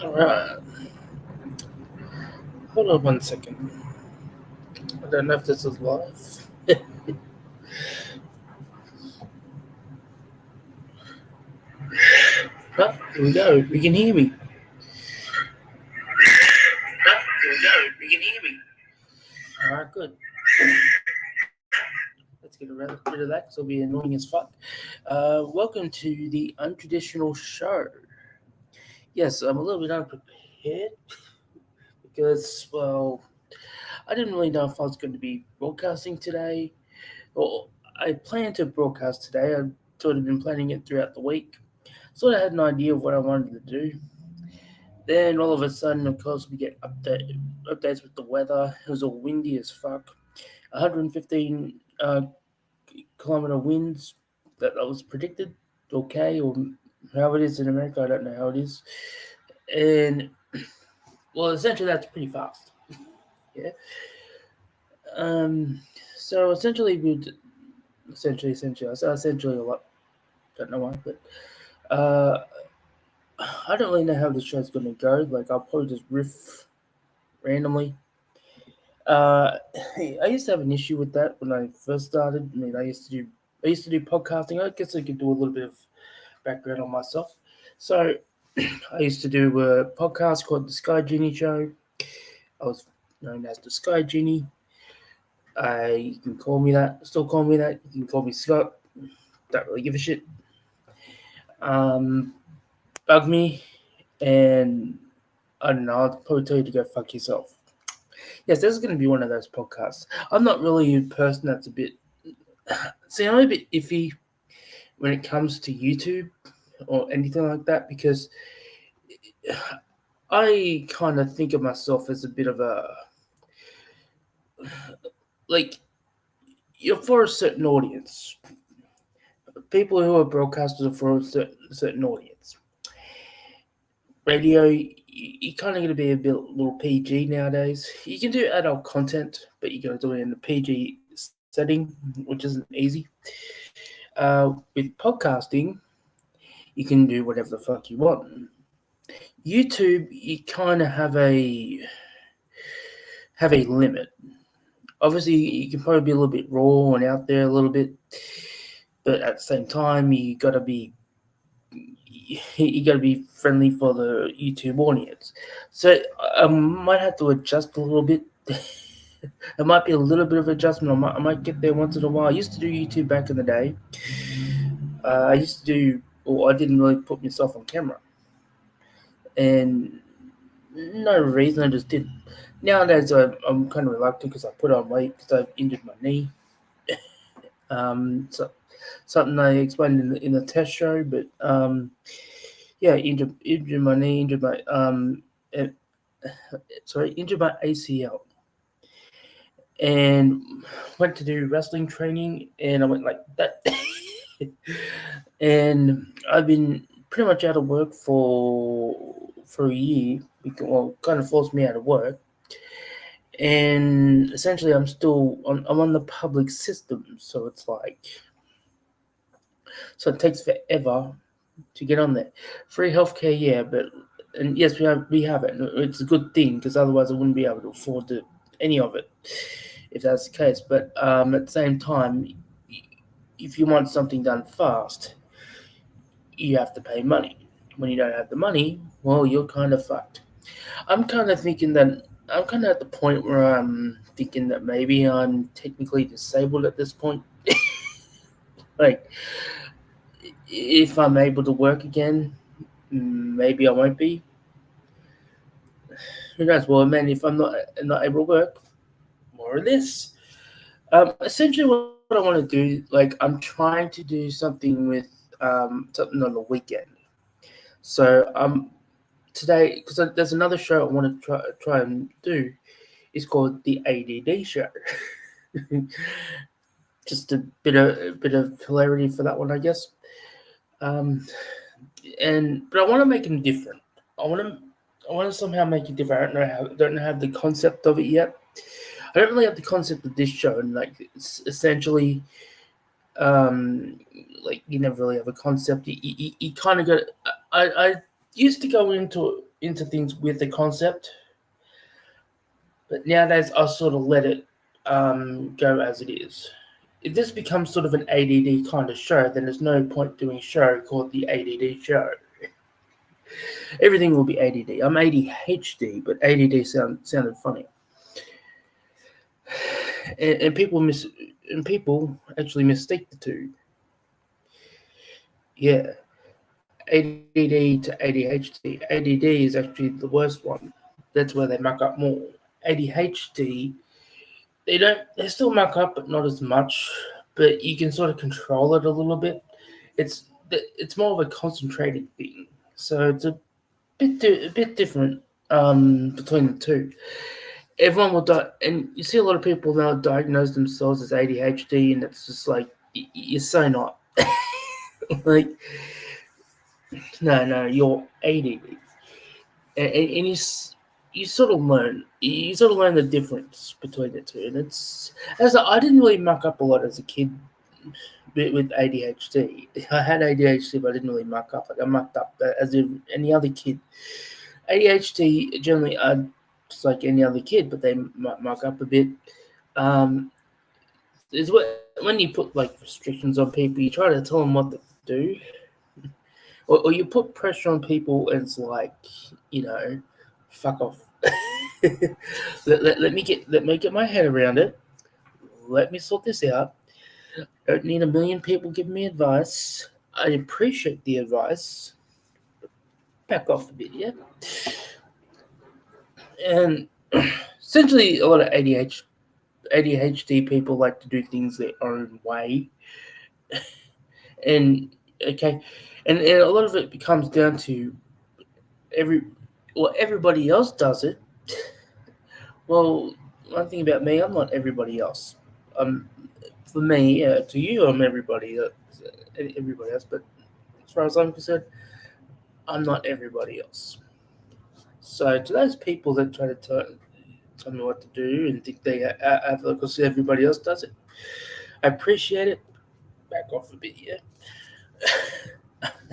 Alright, hold on 1 second. I don't know if this is live. Here we go. We can hear me. Alright, good. Let's get rid of that because it'll be annoying as fuck. Welcome to the Untraditional Show. Yes, I'm a little bit unprepared because, well, I didn't really know if I was going to be broadcasting today. Well, I planned to broadcast today. I've sort of been planning it throughout the week. Sort of had an idea of what I wanted to do. Then all of a sudden, of course, we get updates with the weather. It was all windy as fuck. 115 kilometer winds that was predicted. Okay, or how it is in America, I don't know how it is. And well, essentially, that's pretty fast. Yeah. Um. So essentially, I say essentially a lot. Don't know why, but uh, I don't really know how the show's gonna go. Like, I'll probably just riff randomly. Uh, I used to have an issue with that when I first started. I mean, I used to do podcasting. I guess I could do a little bit of background on myself. So, I used to do a podcast called the Sky Genie Show. I was known as the Sky Genie. You can call me that. Still call me that. You can call me Scott. Don't really give a shit. Um, Bug me, and I don't know. I'll probably tell you to go fuck yourself. Yes, this is going to be one of those podcasts. I'm not really a person that's a bit. See, I'm a bit iffy when it comes to YouTube or anything like that because I kind of think of myself as a bit of a. Like, you're for a certain audience. People who are broadcasters are for a certain audience. Radio, you kind of got to be a little PG nowadays. You can do adult content, but you got to do it in a PG setting, which isn't easy. With podcasting, you can do whatever the fuck you want. YouTube, you kind of have a limit. Obviously, you can probably be a little bit raw and out there a little bit, but at the same time, you got to be friendly for the YouTube audience. So I might have to adjust a little bit. It might be a little bit of adjustment. I might get there once in a while. I used to do YouTube back in the day. I used to do, or I didn't really put myself on camera, and no reason I just did. Nowadays, I'm kind of reluctant because I put on weight because I've injured my knee. So something I explained in the test show, but yeah, injured my knee, eh, injured my ACL, and went to do wrestling training, and I went like that, and I've been pretty much out of work for a year. Well, kind of forced me out of work, and essentially I'm on the public system, so it's like so it takes forever to get on there. Free healthcare, yeah, but and yes, we have it. It's a good thing because otherwise I wouldn't be able to afford any of it if that's the case. But at the same time, if you want something done fast, you have to pay money. When you don't have the money, well, you're kind of fucked. I'm kind of thinking that I'm kind of at the point where I'm thinking that maybe I'm technically disabled at this point. Like, if I'm able to work again, maybe I won't be. Who knows? Well, man, if I'm not able to work, more of this. Essentially, what I want to do, like, I'm trying to do something with something on the weekend. So today, because there's another show I want to try and do. It's called the ADD show. Just a bit of hilarity for that one, I guess. Um, but I want to make them different. I want to I want to somehow make it different. I don't have the concept of it yet. I don't really have the concept of this show, and like it's essentially, um, like you never really have a concept. You kind of got. I used to go into into things with the concept. But nowadays, I sort of let it go as it is. If this becomes sort of an ADD kind of show, then there's no point doing a show called the ADD show. Everything will be ADD. I'm ADHD, but ADD sounded funny. And people actually mistake the two. Yeah, ADD to ADHD. ADD is actually the worst one. That's where they muck up more. ADHD, they still muck up, but not as much. But you can sort of control it a little bit. It's more of a concentrated thing, so it's a bit different between the two. Everyone will die, and you see a lot of people now diagnose themselves as ADHD, and it's just like you're so not. Like, no, you're ADD, and you sort of learn the difference between the two, and it's as I didn't really muck up a lot as a kid with ADHD. I had ADHD, but I didn't really muck up. Like I mucked up as if any other kid. ADHD generally are just like any other kid, but they might muck up a bit. Is when you put like restrictions on people, you try to tell them what to do, or you put pressure on people, and it's like, fuck off. let me get my head around it. Let me sort this out. Don't need a million people giving me advice. I appreciate the advice. Back off a bit, yeah. And essentially, a lot of ADHD people like to do things their own way, and a lot of it comes down to everybody else does it. Well, one thing about me, I'm not everybody else. For me, to you, I'm everybody else. But as far as I'm concerned, I'm not everybody else. So to those people that try to tell me what to do and think they have because everybody else does it, I appreciate it. Back off a bit, yeah.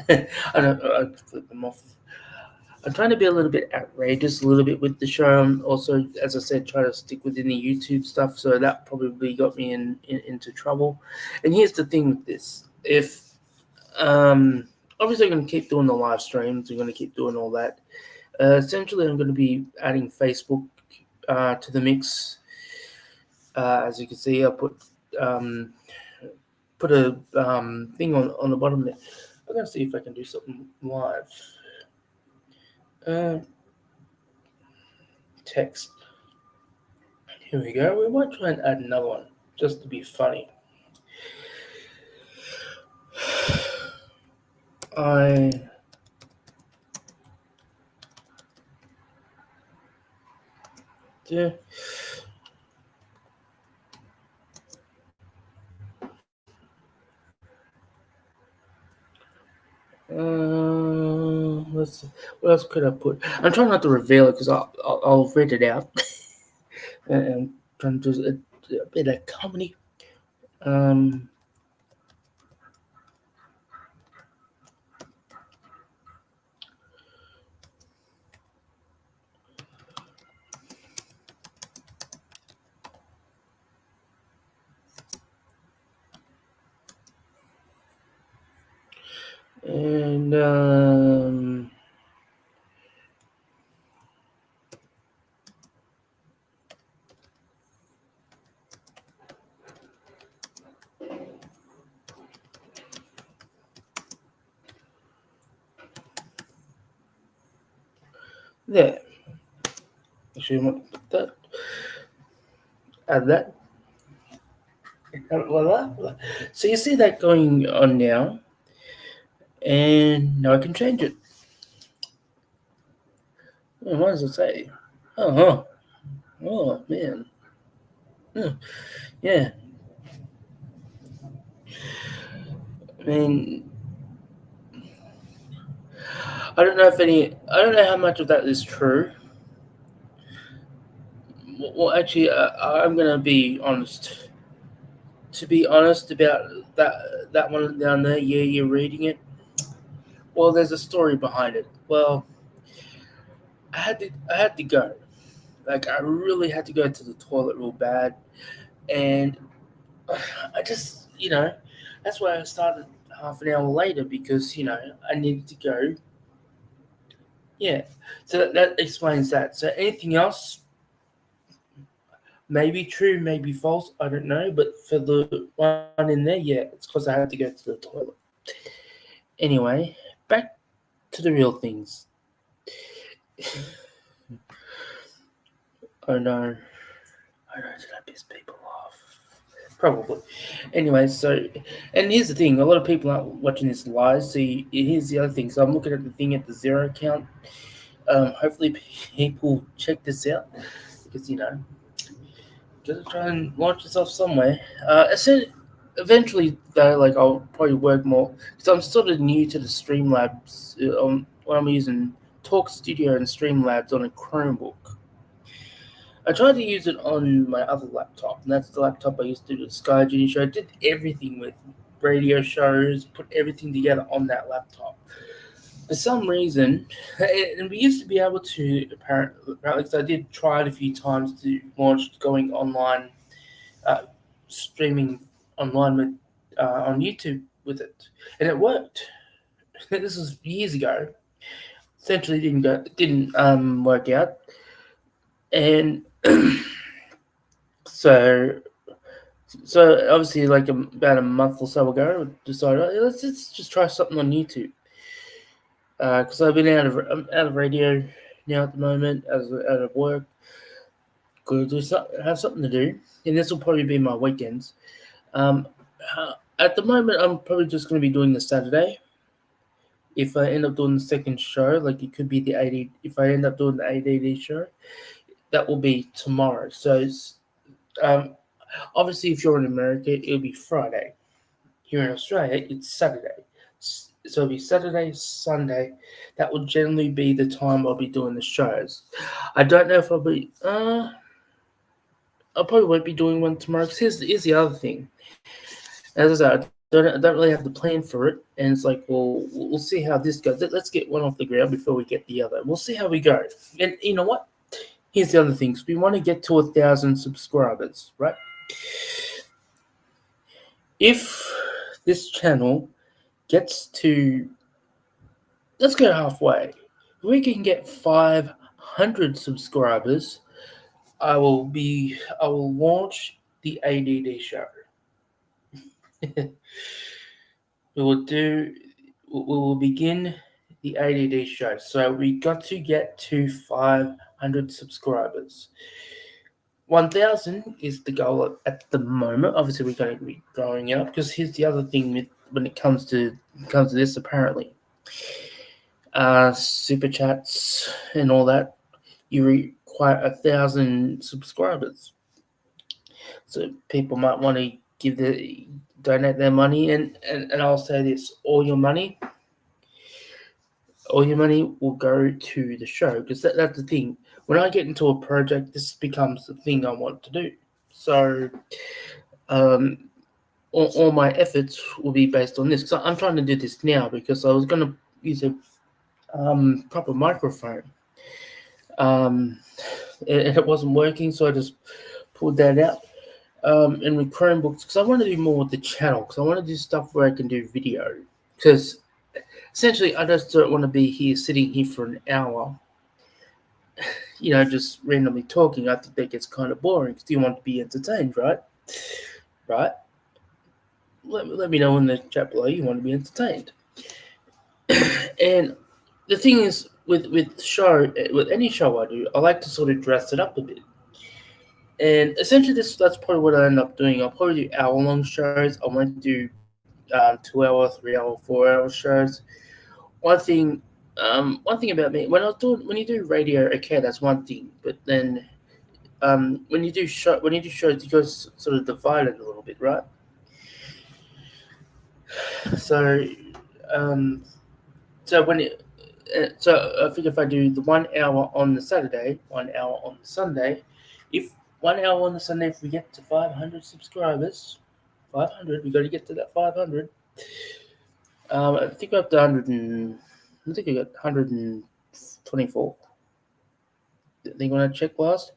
I flip them off. I'm trying to be a little bit outrageous, a little bit with the show. I'm also, as I said, try to stick within the YouTube stuff. So that probably got me into trouble. And here's the thing with this: if obviously I'm going to keep doing the live streams, I'm going to keep doing all that. Essentially, I'm going to be adding Facebook to the mix. As you can see, I put a thing on the bottom there. I'm going to see if I can do something live. Text. Here we go. We might try and add another one just to be funny. Yeah. Let's see. What else could I put? I'm trying not to reveal it because I'll read it out. And I'm trying to do a bit of comedy. And there. Actually, I want to put that. Add that. So you see that going on now, and now I can change it. What does it say? Oh man. Yeah. I mean, I don't know how much of that is true. Well, actually, I'm gonna be honest. To be honest about that one down there, yeah, you're reading it. Well, there's a story behind it. Well, I had to go. Like I really had to go to the toilet real bad, and I just that's why I started half an hour later because I needed to go. Yeah, so that explains that. So anything else? Maybe true, maybe false. I don't know. But for the one in there, yeah, it's because I had to go to the toilet. Anyway, back to the real things. Oh no. Oh no, did I piss people off? Probably. Anyway, so, and here's the thing: a lot of people aren't watching this live. So here's the other thing. So I'm looking at the thing at the zero count. Hopefully people check this out because gotta try and launch yourself somewhere. Eventually though, like I'll probably work more because I'm sort of new to the Streamlabs. When I'm using Talk Studio and Streamlabs on a Chromebook. I tried to use it on my other laptop, and that's the laptop I used to do the Sky Genie show. I did everything with radio shows, put everything together on that laptop. For some reason, and we used to be able to apparently, because I did try it a few times to launch going online, uh, streaming online with on YouTube with it, and it worked. This was years ago. Essentially, didn't work out, and so obviously like about a month or so ago, I decided let's just try something on YouTube because I've been I'm out of radio now at the moment out of work. Could do have something to do, and this will probably be my weekends. Um, at the moment, I'm probably just going to be doing the Saturday. If I end up doing the second show, like it could be the 80. If I end up doing the ADD show, that will be tomorrow. So, um, obviously, if you're in America, it'll be Friday. Here in Australia, it's Saturday. So it'll be Saturday, Sunday. That will generally be the time I'll be doing the shows. I don't know if I probably won't be doing one tomorrow. Because here's the other thing. As I said, I don't really have the plan for it, and it's like, well, we'll see how this goes. Let's get one off the ground before we get the other. We'll see how we go. And you know what? Here's the other things. We want to get to 1,000 subscribers, right? If this channel gets to, let's go halfway. If we can get 500 subscribers, I will launch the ADD show. we will do we will begin the ADD show. So we got to get to 500 subscribers. 1,000 is the goal at the moment. Obviously, we're going to be growing up because here's the other thing when it comes to this. Apparently, super chats and all that, you require 1,000 subscribers. So people might want to donate their money, and I'll say this: all your money will go to the show because that's the thing. When I get into a project, this becomes the thing I want to do. So, um, all my efforts will be based on this. Because I'm trying to do this now because I was going to use a proper microphone, um, and it wasn't working, so I just pulled that out. And with Chromebooks, because I want to do more with the channel, because I want to do stuff where I can do video. Because essentially, I just don't want to be here sitting here for an hour, just randomly talking. I think that gets kind of boring. Because you want to be entertained, right? Right? Let me know in the chat below you want to be entertained. And the thing is, with any show I do, I like to sort of dress it up a bit. And essentially, that's probably what I end up doing. I'll probably do hour-long shows. I won't do 2 hour, 3 hour, 4 hour shows. One thing about me when you do radio, okay, that's one thing. But then when you do shows, you guys sort of divide it a little bit, right? So um, so when it so I think if I do the 1 hour on the Saturday, 1 hour on the Sunday, if 1 hour on the Sunday, if we get to 500 subscribers, 500, we got to get to that 500. I think we're up to 100 and I think we got 124. thing when I checked last.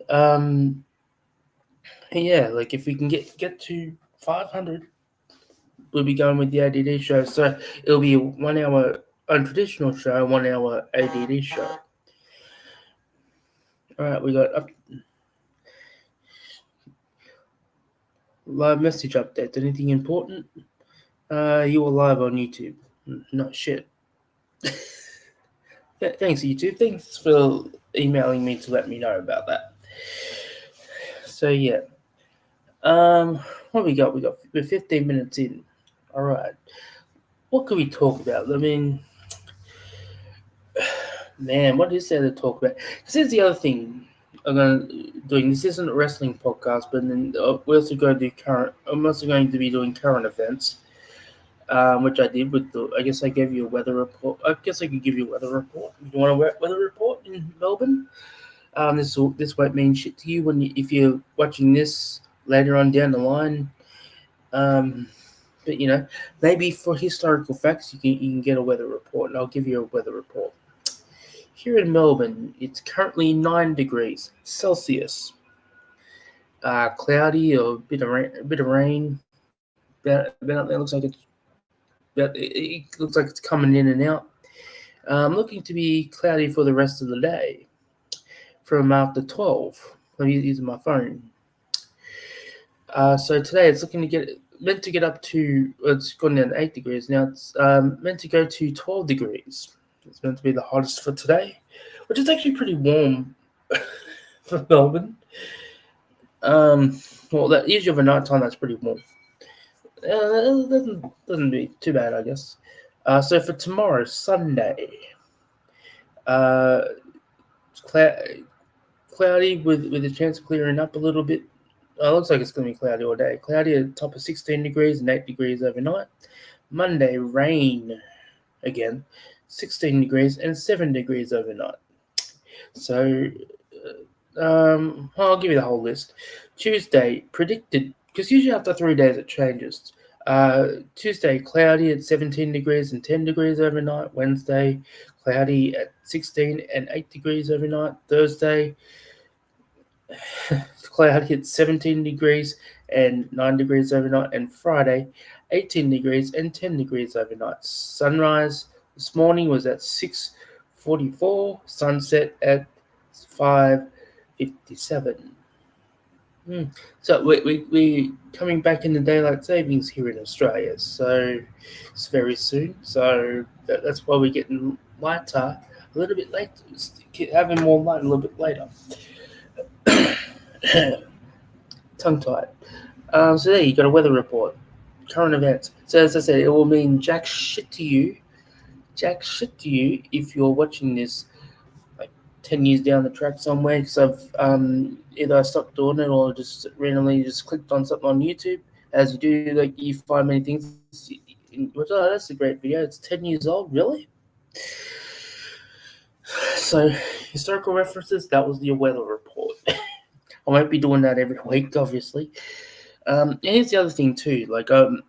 Um, and yeah, like if we can get to 500, we'll be going with the ADD show. So it'll be a 1 hour untraditional show, 1 hour ADD show. All right, we got live message updates. Anything important? You are live on YouTube. No shit. Thanks, YouTube. Thanks for emailing me to let me know about that. So yeah. What we got? We're 15 minutes in. All right. What can we talk about? I mean, man, what is there to talk about? Because here's the other thing I'm going doing. This isn't a wrestling podcast, but then we're also going to do current. I'm also going to be doing current events, which I did with the. I guess I gave you a weather report. I guess I could give you a weather report. You want a weather report in Melbourne? This won't mean shit to you if you're watching this later on down the line. But maybe for historical facts, you can get a weather report, and I'll give you a weather report. Here in Melbourne, it's currently 9 degrees Celsius. Cloudy or a bit of rain. About there it looks like it's coming in and out. Looking to be cloudy for the rest of the day. From after 12, I'm using my phone. So today it's meant to get up to. It's gone down to 8 degrees now. It's meant to go to 12 degrees. It's meant to be the hottest for today, which is actually pretty warm for Melbourne. Well, that usually over night time that's pretty warm. Doesn't be too bad, I guess. So for tomorrow, Sunday, cloudy with a chance of clearing up a little bit. It looks like it's going to be cloudy all day. Cloudy at the top of 16 degrees and 8 degrees overnight. Monday, rain again, 16 degrees and 7 degrees overnight. So, I'll give you the whole list. Tuesday, predicted, because usually after 3 days it changes. Tuesday, cloudy at 17 degrees and 10 degrees overnight. Wednesday, cloudy at 16 and 8 degrees overnight. Thursday, cloudy at 17 degrees and 9 degrees overnight. And Friday, 18 degrees and 10 degrees overnight. Sunrise this morning was at 6:44. Sunset at 5:57. So we're coming back in the daylight savings here in Australia. So it's very soon. So that's why we're getting lighter a little bit later. Having more light a little bit later. Tongue tied. So there you got a weather report, current events. So as I said, it will mean jack shit to you if you're watching this like 10 years down the track somewhere. Because I've either I stopped doing it or just randomly just clicked on something on YouTube. As you do, like you find many things. That's a great video. It's 10 years old, really. So historical references. That was your weather report. I won't be doing that every week, obviously. And here's the other thing too. Like I'm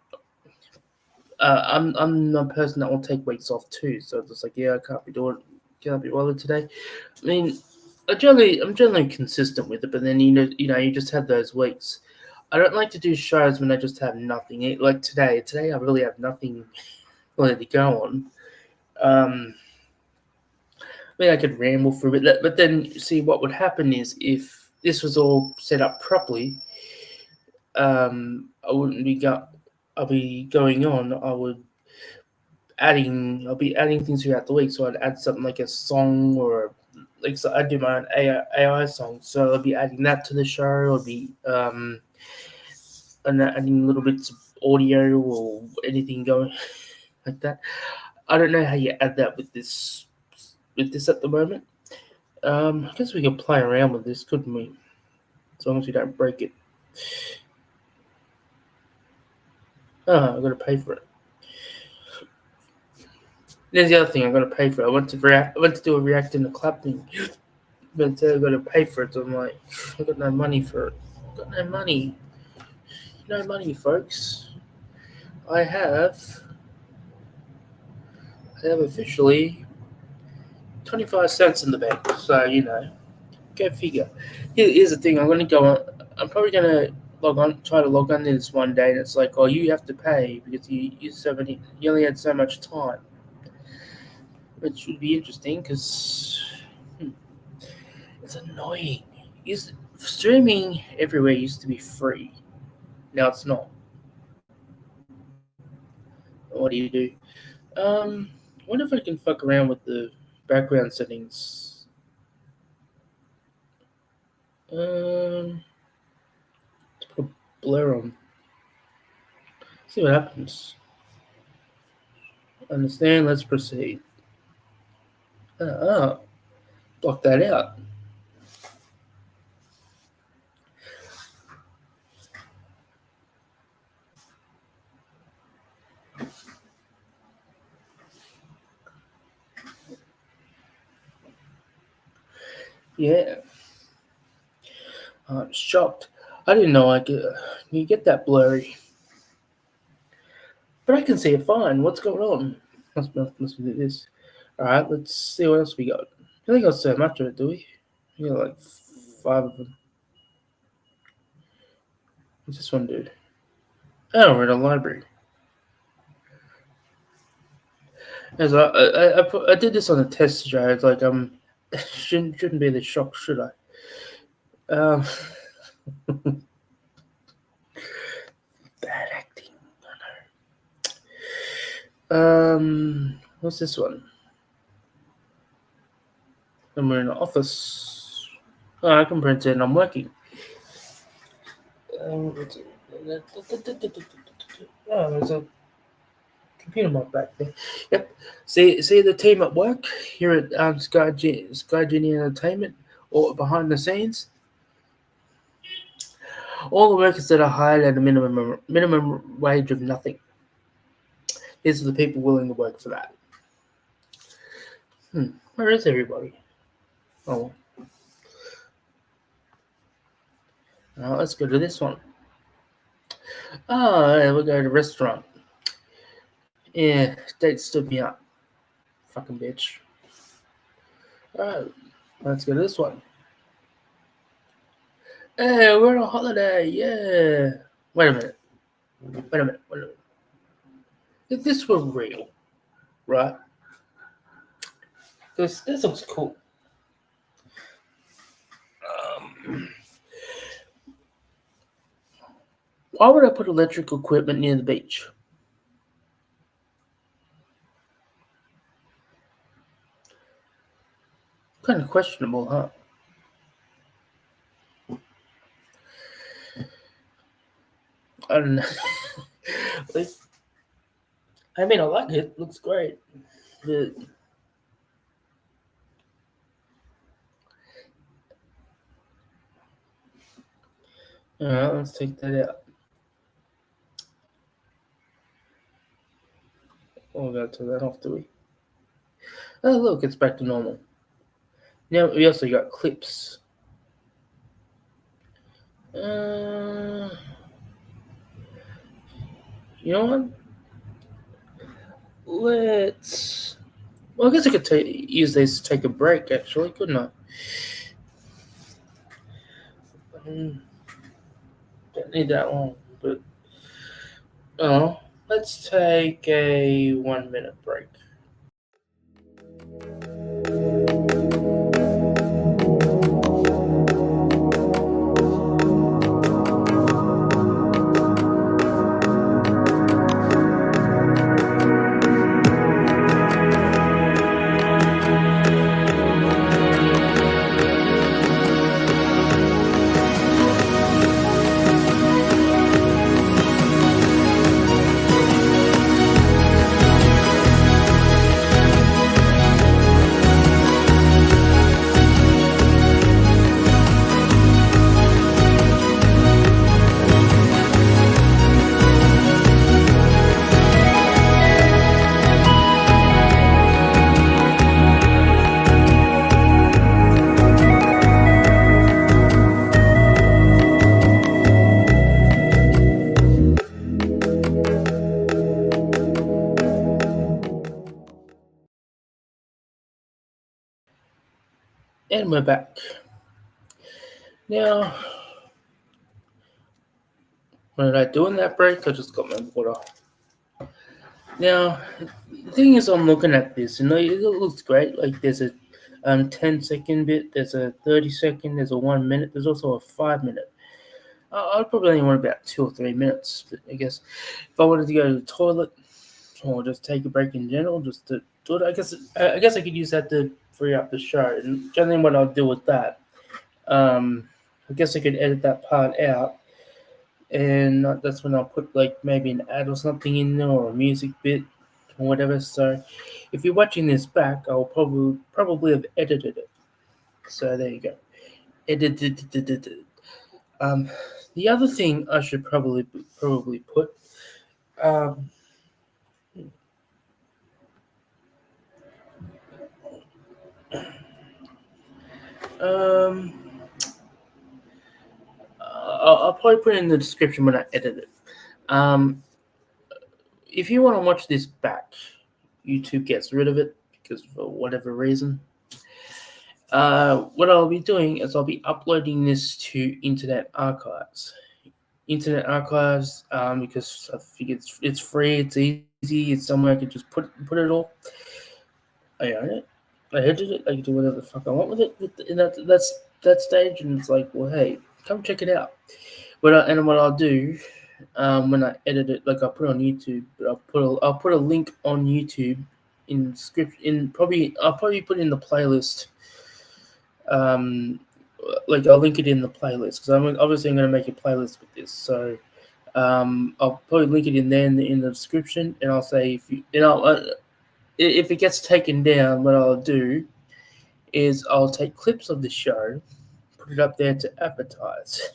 a person that will take weeks off too. So it's just like, yeah, I can't be bothered today. I mean, I'm generally consistent with it, but then you just have those weeks. I don't like to do shows when I just have nothing. Like today I really have nothing really to go on. I mean, I could ramble for a bit, but then see what would happen is if this was all set up properly, I wouldn't be I'll be going on. I'll be adding things throughout the week. So I'd add something like a song or so I do my own AI song. So I'll be adding that to the show. I'll be and adding little bits of audio or anything going like that. I don't know how you add that with this at the moment. I guess we could play around with this, couldn't we? As long as we don't break it. I've got to pay for it. There's the other thing, I've got to pay for it. I went to do a react in the club thing. But instead I've got to pay for it, so I'm like, I've got no money for it. I've got no money. No money, folks. I have officially 25 cents in the bank. So, go figure. Here's the thing. I'm going to go on. I'm probably going to try to log on to this one day, and it's like, oh, you have to pay because you only had so much time. Which would be interesting because it's annoying. Streaming everywhere used to be free. Now it's not. What do you do? I wonder if I can fuck around with the background settings. Let's put a blur on. See what happens. Understand? Let's proceed. Block that out. Yeah. I'm shocked. I didn't know you get that blurry. But I can see it fine. What's going on? Must be this. Alright, let's see what else we got. I think got so much of it, do we? We got like 5 of them. What's this one do? Oh, we're in a library. As I did this on a test show. It's like shouldn't be this shocked, should I? Bad acting. I know. What's this one? And we're in the office. Oh, I can print it and I'm working. There's a computer mod back there. Yep. See the team at work here at Sky Genie Entertainment, or behind the scenes. All the workers that are hired at a minimum wage of nothing. These are the people willing to work for that. Where is everybody? Oh. Now let's go to this one. We'll go to restaurant. Yeah, date stood me up. Fucking bitch. Alright, let's go to this one. Hey, we're on a holiday, yeah. Wait a minute. If this were real, right? This looks cool. Why would I put electrical equipment near the beach? Kind of questionable, huh? I don't know. I mean, I like it. It looks great. Alright, let's take that out. Oh, we gotta turn that off, do we? Oh, look, it's back to normal. Now, we also got clips. You know what? Well, I guess I could use these to take a break, actually, couldn't I? Don't need that long, but let's take a 1-minute break. And we're back. Now, what did I do in that break? I just got my water. Now, the thing is, I'm looking at this, and it looks great. Like, there's a 10-second bit, there's a 30-second, there's a 1 minute, there's also a 5 minute. I'd probably only want about 2 or 3 minutes, I guess. If I wanted to go to the toilet or just take a break in general, just to do it, I guess I could use that to free up the show. And generally, what I'll do with that, I guess I could edit that part out, and that's when I'll put like maybe an ad or something in there or a music bit or whatever. So if you're watching this back, I'll probably have edited it. So there you go. Edited. Um, the other thing I should probably put. Um, um, I'll probably put it in the description when I edit it. Um, if you want to watch this back, YouTube gets rid of it because for whatever reason. What I'll be doing is I'll be uploading this to Internet Archives. Internet Archives, because I think it's free, it's easy, it's somewhere I can just put it all. I own it. I edit it. I can do whatever the fuck I want with it. In that stage, and it's like, well, hey, come check it out. What I'll do, when I edit it, like I'll put it on YouTube, but I'll put a link on YouTube in script in probably I'll probably put it in the playlist. Um, like I'll link it in the playlist because I'm obviously going to make a playlist with this. So I'll probably link it in there in the description, and I'll say if it gets taken down, what I'll do is I'll take clips of the show, put it up there to advertise.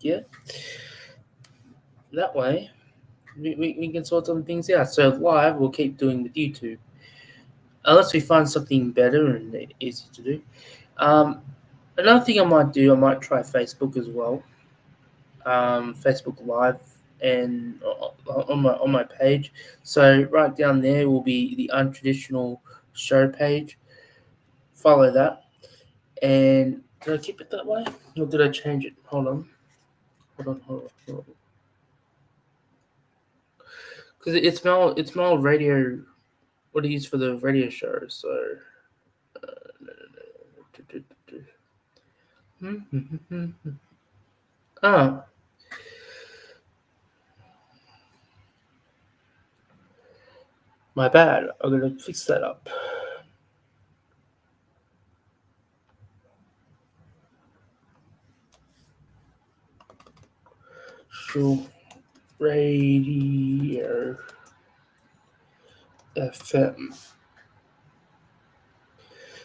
Yeah, that way we can sort some things out. So live, we'll keep doing with YouTube, unless we find something better and easy to do. Um, Another thing I might do, I might try Facebook as well. Facebook Live and on my page. So right down there will be the Untraditional Show page. Follow that. And did I keep it that way, or did I change it? Hold on. Because it's my old radio. What I use for the radio show. So. Ah, my bad. I'm gonna fix that up. Show radio FM.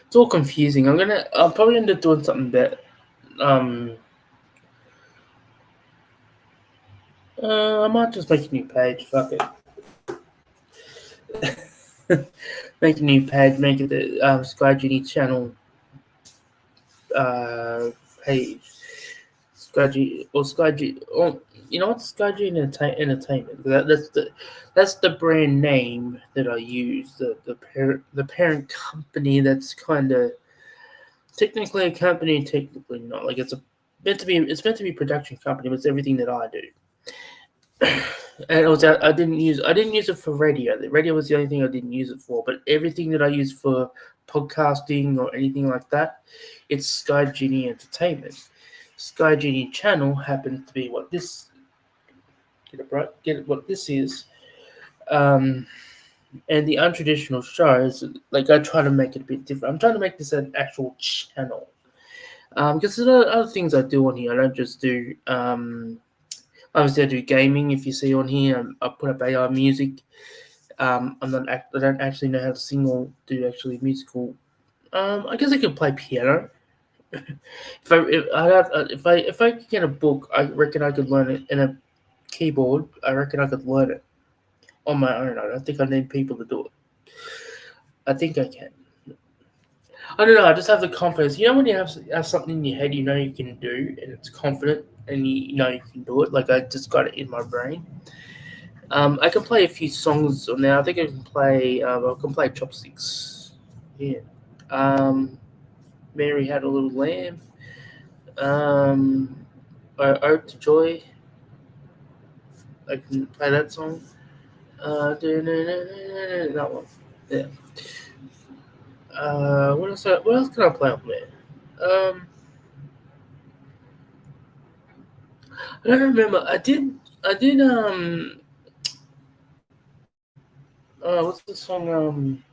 It's all confusing. I'll probably end up doing something better. Um, I might just make a new page. Fuck it. Make a new page. Make it the Sky Genie channel page. Sky G or Sky G. Or you know what? Sky Genie Entertainment. That's the brand name that I use. The parent company. That's kind of technically a company, technically not. Like it's meant to be a production company, but it's everything that I do. And I didn't use it for radio. The radio was the only thing I didn't use it for. But everything that I use for podcasting or anything like that, it's Sky Genie Entertainment. Sky Genie Channel happens to be what this what this is. And the Untraditional Shows, like I try to make it a bit different. I'm trying to make this an actual channel. Because there's other things I do on here. I don't just do obviously I do gaming. If you see on here, I put up AI music. I don't actually know how to sing or do actually musical. I guess I could play piano. If I could get a book, I reckon I could learn it, and a keyboard. I reckon I could learn it on my own. I don't think I need people to do it. I think I can. I don't know. I just have the confidence. You know when you have something in your head, you know you can do, and it's confident, and you know you can do it. Like I just got it in my brain. I can play a few songs on there. I think I can play. I can play chopsticks. Yeah. Um, Mary Had a Little Lamb. Ode to Joy. I can play that song. That one. Yeah. What else can I play on there? I don't remember. I did. What's the song?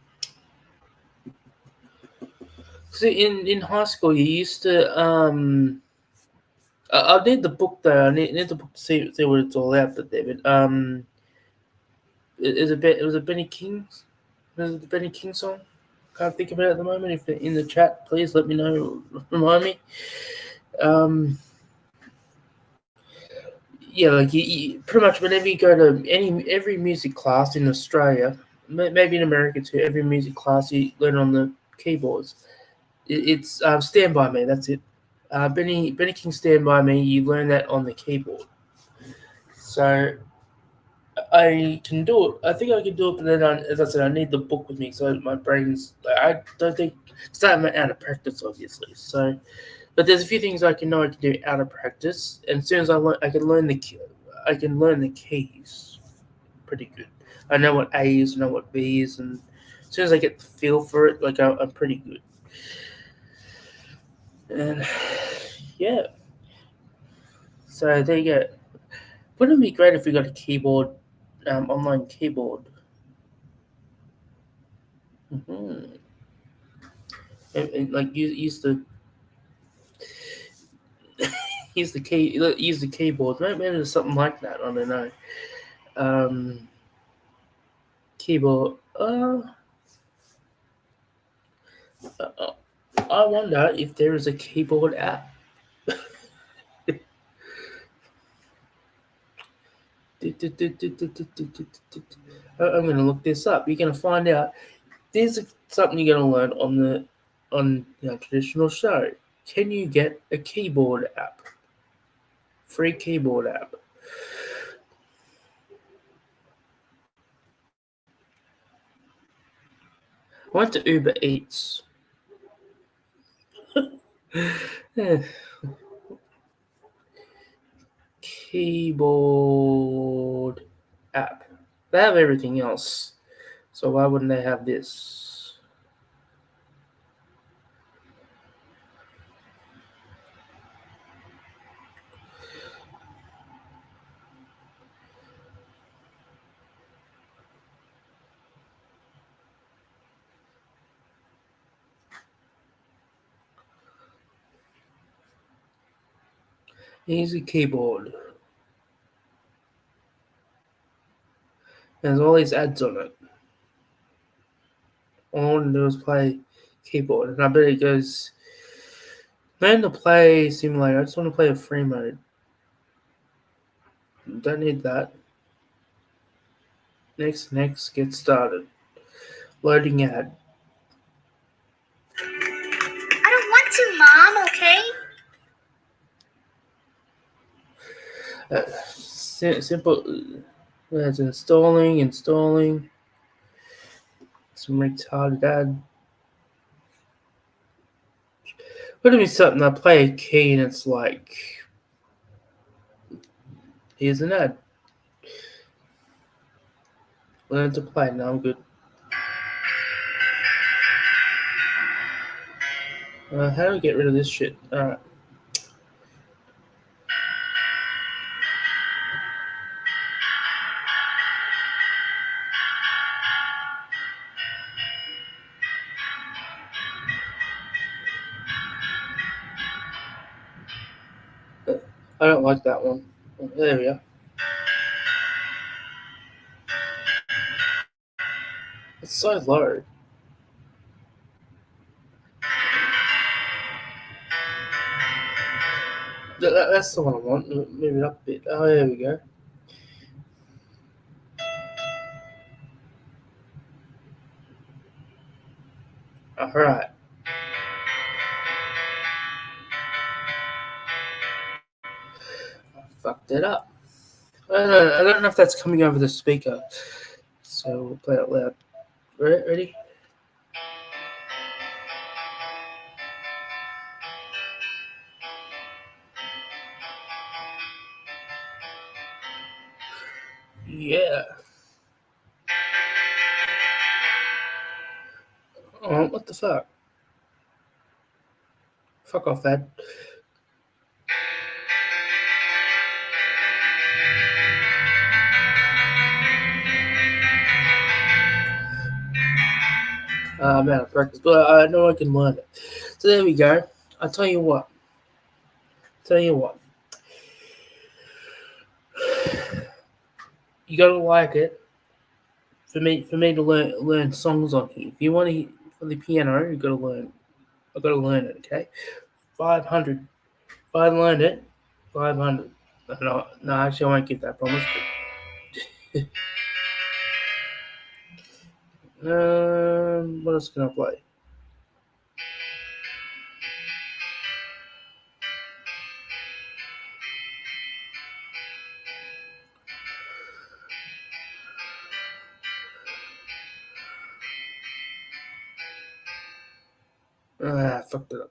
See, in high school, you used to I need the book though. I need the book to see what it's all about. But David, it was a Benny King. Was it the Benny King song? Can't think of it at the moment. If in the chat, please let me know. Remind me. Um, yeah, like pretty much whenever you go to every music class in Australia, maybe in America too, every music class you learn on the keyboards. It's Stand By Me. That's it. Benny King Stand By Me. You learn that on the keyboard. So I can do it. I think I can do it, but then, as I said, I need the book with me, so my brain's. I don't think starting out of practice, obviously. So, but there's a few things I can do out of practice, and as soon as I can learn the keys pretty good. I know what A is, I know what B is, and as soon as I get the feel for it, like I'm pretty good. And yeah, so there you go. Wouldn't it be great if we got a keyboard, online keyboard? Mm-hmm. And like use the use the keyboard. Maybe there's something like that. I don't know. Um, Keyboard. I wonder if there is a keyboard app. I'm gonna look this up. You're gonna find out. There's something you're gonna learn on the Untraditional Show. Can you get a keyboard app? Free keyboard app. I went to Uber Eats. Keyboard app. They have everything else. So why wouldn't they have this? Easy keyboard. There's all these ads on it. All I want to do is play keyboard. And I bet it goes, learn to play simulator. I just want to play a free mode. Don't need that. Next, get started. Loading ad. I don't want to, Mom, okay? Simple. That's installing. Some retarded ad. Would it be something I play a key and it's like, here's an ad. Learn to play. Now I'm good. How do we get rid of this shit? Alright. I don't like that one. There we go. It's so low. That's the one I want. Move it up a bit. Oh, there we go. Alright. I fucked it up. I don't know if that's coming over the speaker. So we'll play it loud. Ready? Yeah. Oh, what the fuck? Fuck off, Ed. I'm out of practice, but I know I can learn it. So there we go. I'll tell you what. You gotta like it for me to learn songs on here. If you want to for the piano, you gotta learn. I gotta learn it. Okay, 500. If I learn it, 500. No, actually, I won't give that promise. What else can I play? Fucked it up.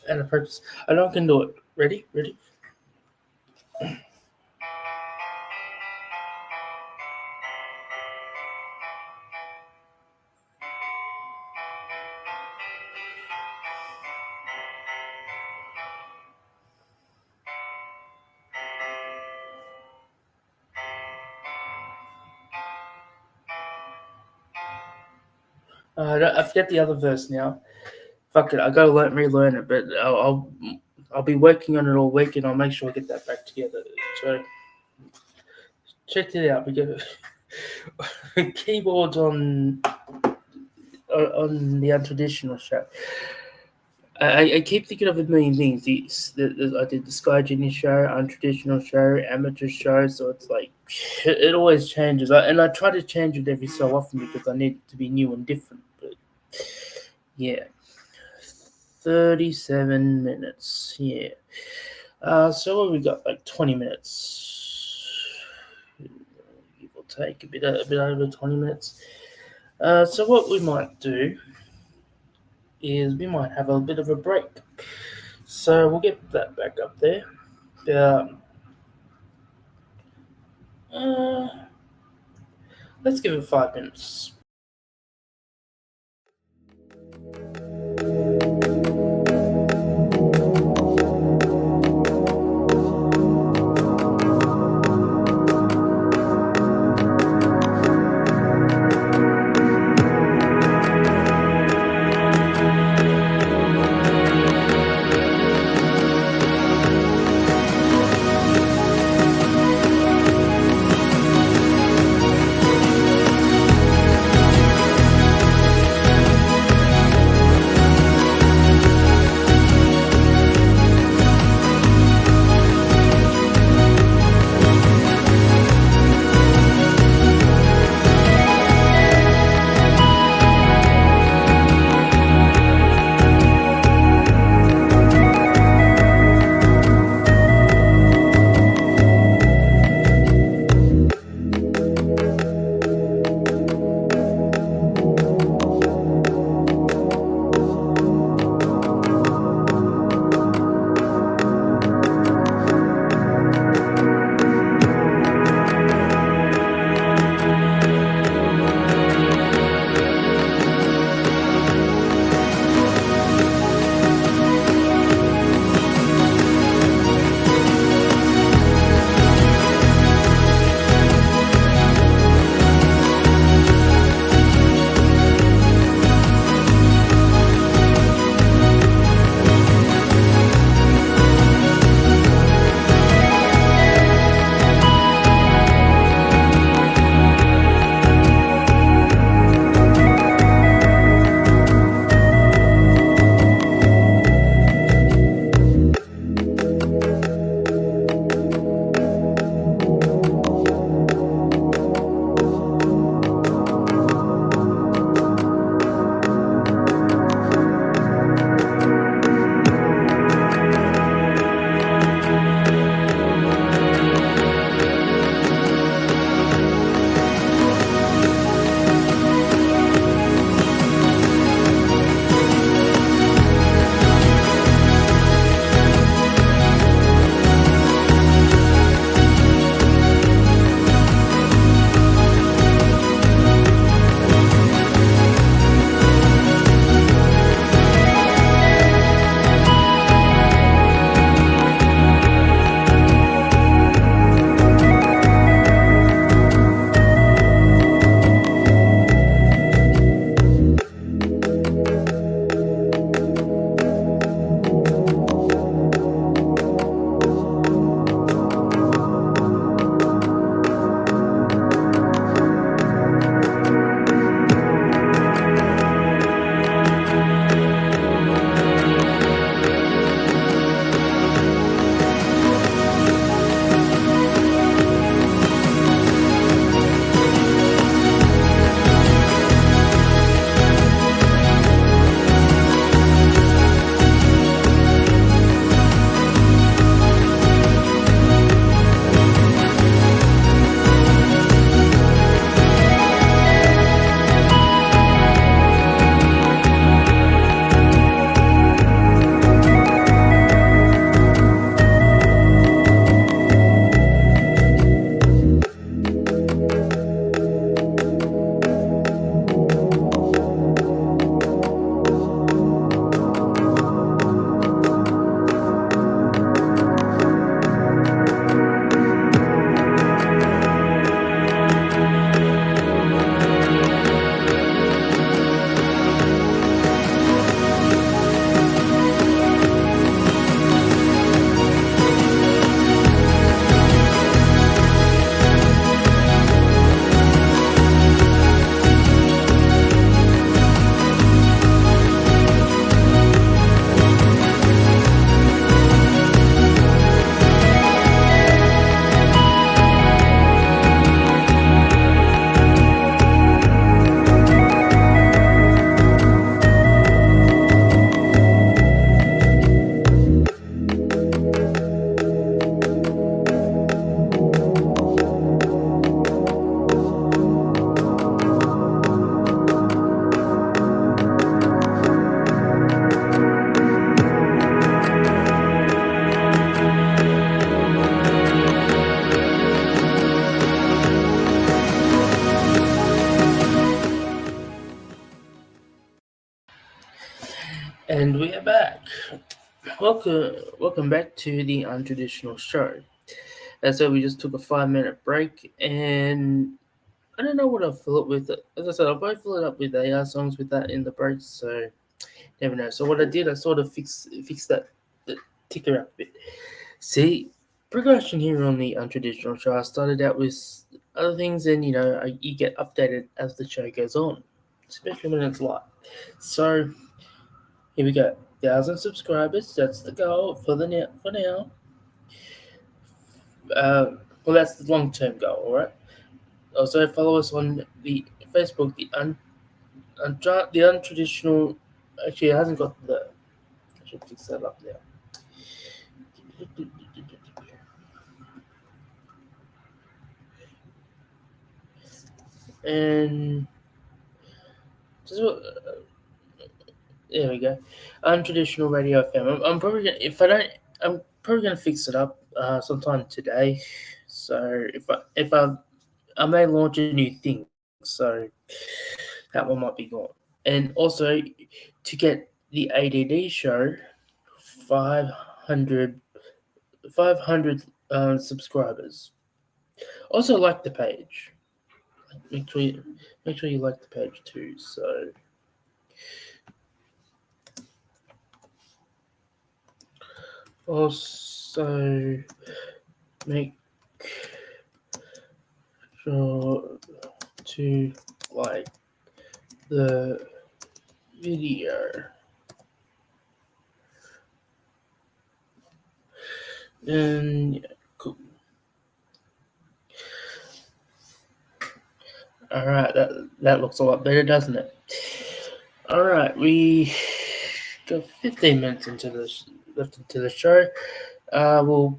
And a purpose. I know I can do it. Ready? I forget the other verse now. Fuck it, I gotta relearn it, but I'll be working on it all week, and I'll make sure I get that back together. So check it out. We got keyboards on the Untraditional Show. I keep thinking of a million things. I did the Sky Genius Show, Untraditional Show, Amateur Show, so it's like it always changes. And I try to change it every so often because I need it to be new and different. But yeah, 37 minutes. Yeah. So what we got? Like 20 minutes. Give or take a bit over 20 minutes. So what we might do is we might have a bit of a break. So we'll get that back up there. Let's give it 5 minutes. And we are back. Welcome back to the Untraditional Show. As so we just took a 5 minute break, and I don't know what I'll fill it with. As I said, I'll probably fill it up with AR songs with that in the break. So never know. So what I did, I sort of fixed that the ticker up a bit. See, progression here on the Untraditional Show. I started out with other things, and you get updated as the show goes on, especially when it's live. So here we go. 1,000 subscribers. That's the goal for the now. For now, well, that's the long-term goal. All right. Also, follow us on the Facebook, the untraditional. Actually, it hasn't got the. I should fix that up now. And just, there we go. Untraditional radio FM. I'm probably gonna, if I don't, I'm probably gonna fix it up sometime today. So I may launch a new thing. So that one might be gone. And also to get the ADD show 500, 500 subscribers. Also like the page. Make sure you like the page too. So also make sure to like the video. And yeah, cool. All right, that looks a lot better, doesn't it? All right, we got 15 minutes left into the show. We'll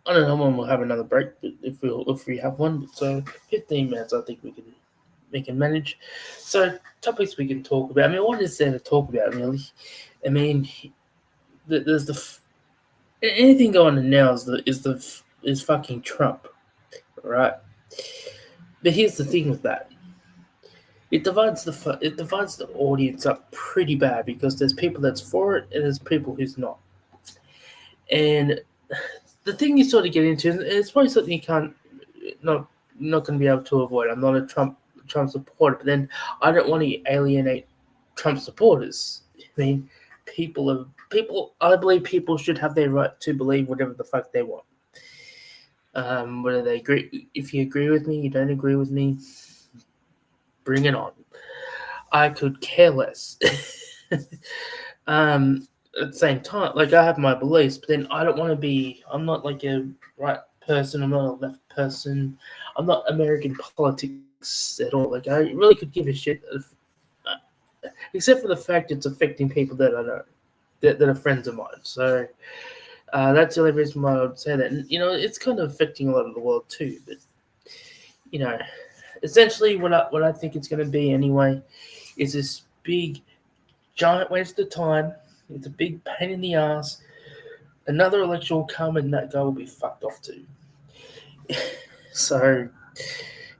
I don't know when we'll have another break, but if we have one, so 15 minutes, I think we can manage. So topics we can talk about. I mean, what is there to talk about really? I mean, there's anything going on now is fucking Trump, right? But here's the thing with that. It divides the audience up pretty bad because there's people that's for it and there's people who's not. And the thing you sort of get into, and it's probably something you can't not going to be able to avoid. I'm not a Trump supporter, but then I don't want to alienate Trump supporters. I mean, people. I believe people should have their right to believe whatever the fuck they want. Whether they agree, if you agree with me, you don't agree with me, bring it on. I could care less. At the same time, like I have my beliefs, but then I don't want to be. I'm not like a right person. I'm not a left person. I'm not American politics at all. Like I really could give a shit, except for the fact it's affecting people that I know, that are friends of mine. So that's the only reason why I would say that. And it's kind of affecting a lot of the world too. But essentially, what I think it's going to be anyway is this big, giant waste of time. It's a big pain in the ass. Another election will come and that guy will be fucked off too. So,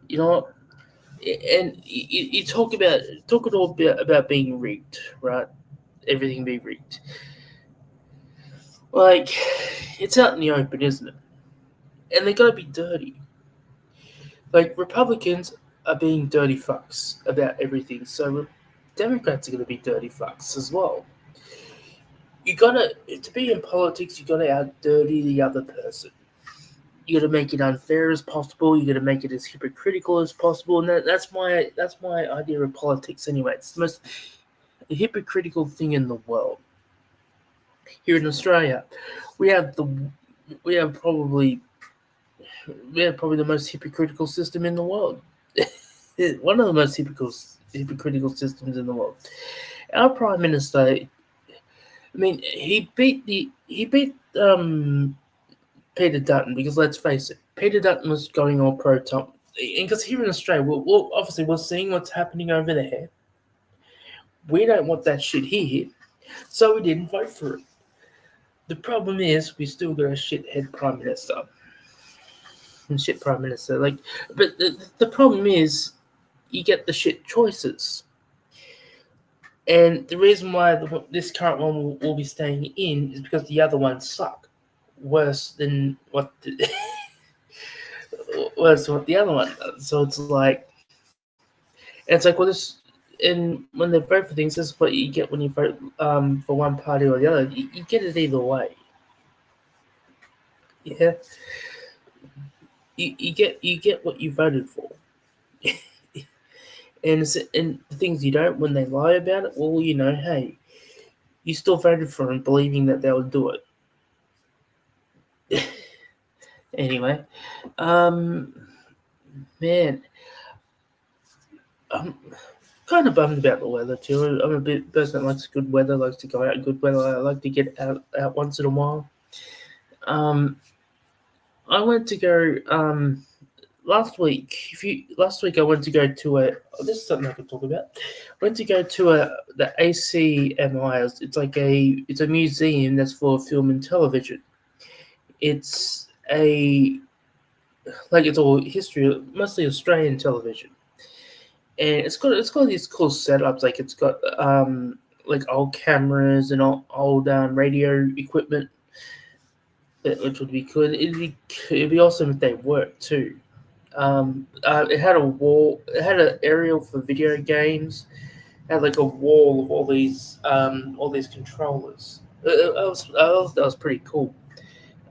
and you talk it all about being rigged, right? Everything being rigged. Like, it's out in the open, isn't it? And they gotta be dirty. Like, Republicans are being dirty fucks about everything, so Democrats are gonna be dirty fucks as well. To be in politics, you gotta out dirty the other person. You gotta make it unfair as possible. You gotta make it as hypocritical as possible, and that's my idea of politics. Anyway, it's the most hypocritical thing in the world. Here in Australia, we have probably the most hypocritical system in the world. One of the most hypocritical systems in the world. Our prime minister, I mean, he beat Peter Dutton, because let's face it, Peter Dutton was going all pro-Trump. And because here in Australia, we're seeing what's happening over there. We don't want that shit here, so we didn't vote for it. The problem is we still got a shithead prime minister. And shit prime minister. But the problem is you get the shit choices. And the reason why this current one will be staying in is because the other ones suck worse than worse than what the other one does. So it's like, well, this, and when they vote for things, this is what you get when you vote for one party or the other. You get it either way. Yeah, you get what you voted for. And the things you don't, when they lie about it, well, hey, you still voted for them, believing that they would do it. Anyway, man, I'm kind of bummed about the weather too. I'm a bit person that likes good weather, likes to go out in good weather. I like to get out once in a while. Um, I went to go last week. Last week I went to go to a. Oh, this is something I could talk about. I went to go to the ACMI. It's a museum that's for film and television. It's it's all history, mostly Australian television, and it's got these cool setups. Like it's got like old cameras and old radio equipment, which would be good. It'd be awesome if they worked too. It had a wall. It had an aerial for video games. It had like a wall of all these controllers. That was pretty cool.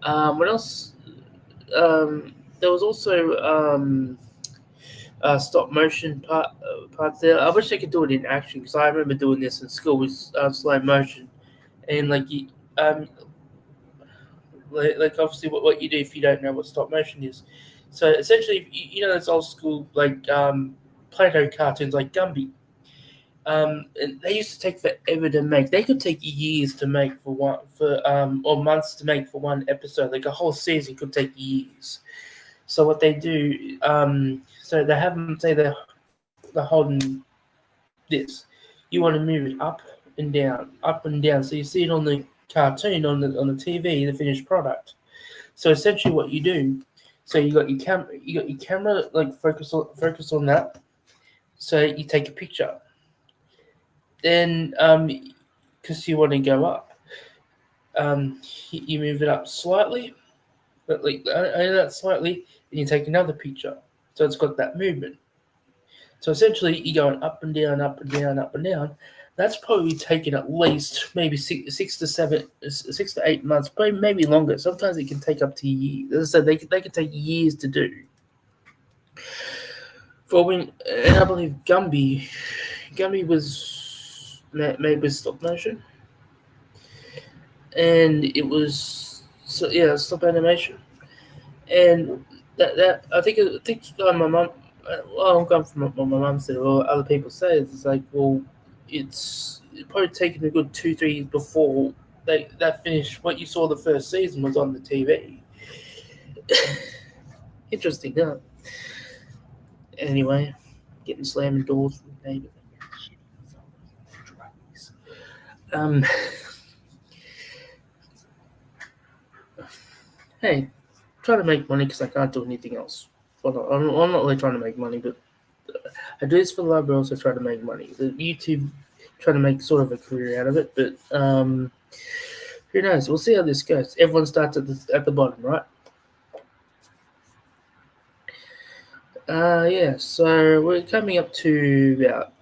What else? There was also stop motion parts there. I wish they could do it in action because I remember doing this in school with slow motion, and um, like obviously what you do if you don't know what stop motion is. So essentially, those old school Play-Doh cartoons like Gumby. And they used to take forever to make. They could take years to make or months to make for one episode. Like a whole season could take years. So what they do, so they have them say they're holding this. You want to move it up and down. So you see it on the cartoon on the TV, the finished product. So essentially, what you do, so you got your camera like focus on that. So you take a picture. Then, because you want to go up, you move it up slightly, but like only that slightly, and you take another picture. So it's got that movement. So essentially, you're going up and down, up and down, up and down. That's probably taken at least maybe 6 to 8 months, probably maybe longer. Sometimes it can take up to years. As I said, they can take years to do. And I believe Gumby was made with stop motion, and it was stop animation, and that I think my mum. Well, I'm going from what my mum said, or other people say. It's like, well, it's probably taken a good 2-3 years before that finished. What you saw the first season was on the TV. Interesting, huh? Anyway, getting slamming doors from neighbours. Hey, trying to make money because I can't do anything else. Well, I'm not really trying to make money, but I do this for love, but also try to make money. The YouTube, trying to make sort of a career out of it, but who knows? We'll see how this goes. Everyone starts at the bottom, right? Yeah. So we're coming up to about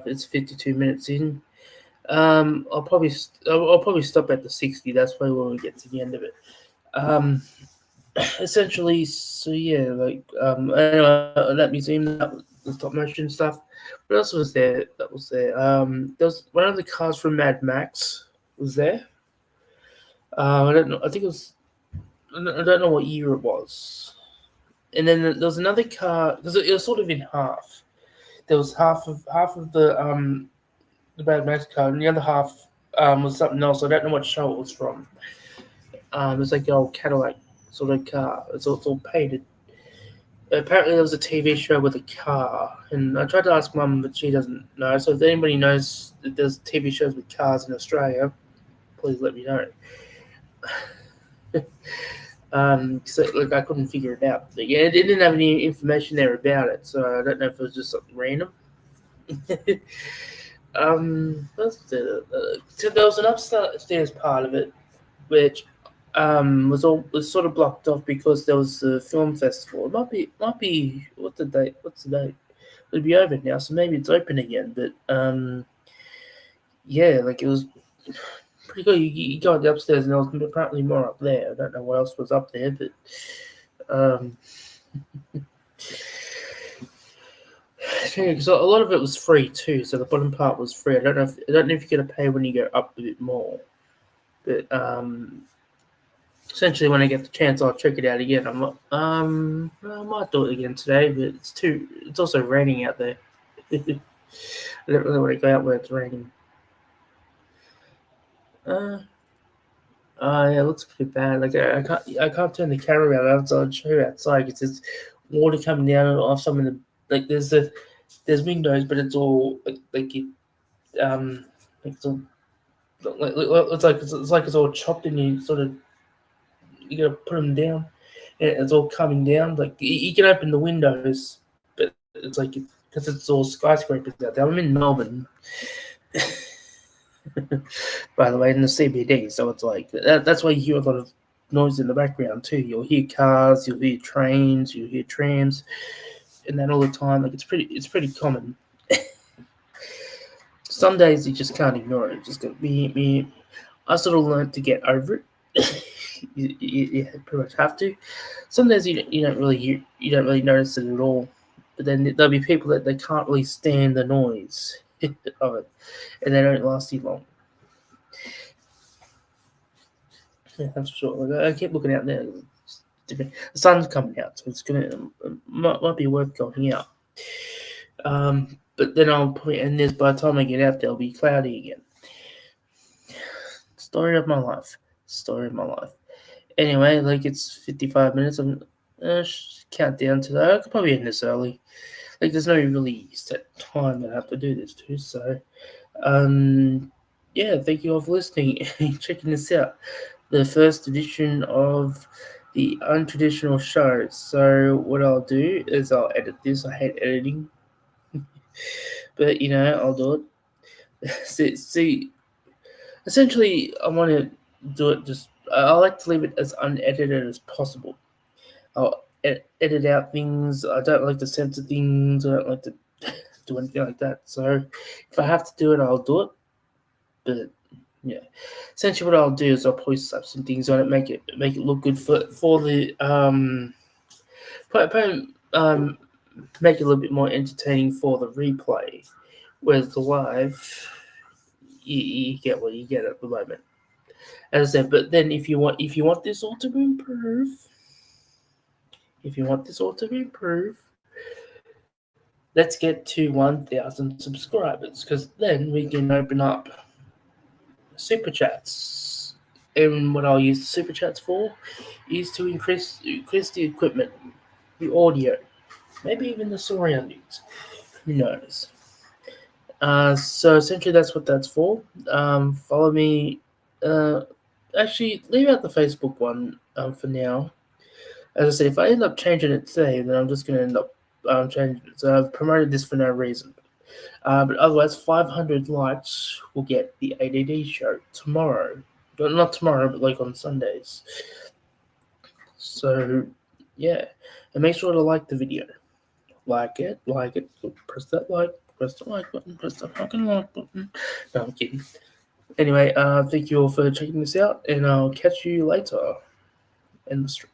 it's 52 minutes in. I'll probably stop at the 60. That's probably when we get to the end of it. Essentially, so yeah, like that museum, the stop motion stuff. What else was there? That was there. There was one of the cars from Mad Max was there. I don't know. I think it was. I don't know what year it was. And then there was another car because it was sort of in half. There was half of the Mad Max car, and the other half was something else. I don't know what show it was from. It's like the old Cadillac sort of car. It's all painted. Apparently, there was a TV show with a car, and I tried to ask Mum, but she doesn't know. So if anybody knows that there's TV shows with cars in Australia, please let me know. So like I couldn't figure it out. But yeah, it didn't have any information there about it, so I don't know if it was just something random. So there was an upstairs part of it which was sort of blocked off because there was a film festival. It might be what's the date? What's the date? It'll be over now, so maybe it's open again. But yeah, like it was pretty good. You go upstairs and there was apparently more up there. I don't know what else was up there, but because a lot of it was free too. So the bottom part was free. I don't know if you're gonna pay when you go up a bit more, but essentially when I get the chance, I'll check it out again. I might do it again today, but it's also raining out there. I don't really want to go out where it's raining. Yeah, it looks pretty bad. Like I can't turn the camera around outside, show you outside because there's water coming down off some of the like there's windows, but it's all like it's all it's like it's all chopped and you sort of you gotta put them down and it's all coming down. Like you can open the windows, but it's like because it's all skyscrapers out there. I'm in Melbourne. By the way, in the CBD, so it's like that's why you hear a lot of noise in the background too. You'll hear cars, you'll hear trains, you'll hear trams, and that all the time. Like it's pretty common. Some days you just can't ignore it. It's just go me. I sort of learned to get over it. you pretty much have to. Some days you don't really notice it at all. But then there'll be people that they can't really stand the noise of it, and they don't last too long. Yeah, that's for sure. Like, I keep looking out there. The sun's coming out, so it's gonna might be worth going out. But then I'll probably end this. By the time I get out, there, it'll be cloudy again. Story of my life. Anyway, like it's 55 minutes. I'm count down to that. I could probably end this early. Like there's no really set time that I have to do this to. So, yeah, thank you all for listening and checking this out. The first edition of the Untraditional Show. So what I'll do is I'll edit this. I hate editing, but I'll do it. See, essentially, I want to do it just. I like to leave it as unedited as possible. I'll edit out things. I don't like to censor things. I don't like to do anything like that. So if I have to do it, I'll do it. But yeah, essentially what I'll do is I'll probably slap some things on it, make it look good for the make it a little bit more entertaining for the replay. Whereas the live, you get what you get at the moment. As I said, but then if you want this all to improve, let's get to 1,000 subscribers, because then we can open up super chats. And what I'll use super chats for is to increase the equipment, the audio, maybe even the surroundings. Who knows? So essentially that's what that's for. Follow me. Actually, leave out the Facebook one for now. As I said, if I end up changing it today, then I'm just going to end up changing it. So I've promoted this for no reason. But otherwise, 500 likes will get the ADD show tomorrow. But not tomorrow, but like on Sundays. So, yeah. And make sure to like the video. Like it. Press that like. Press the like button. Press the fucking like button. No, I'm kidding. Anyway, thank you all for checking this out, and I'll catch you later in the stream.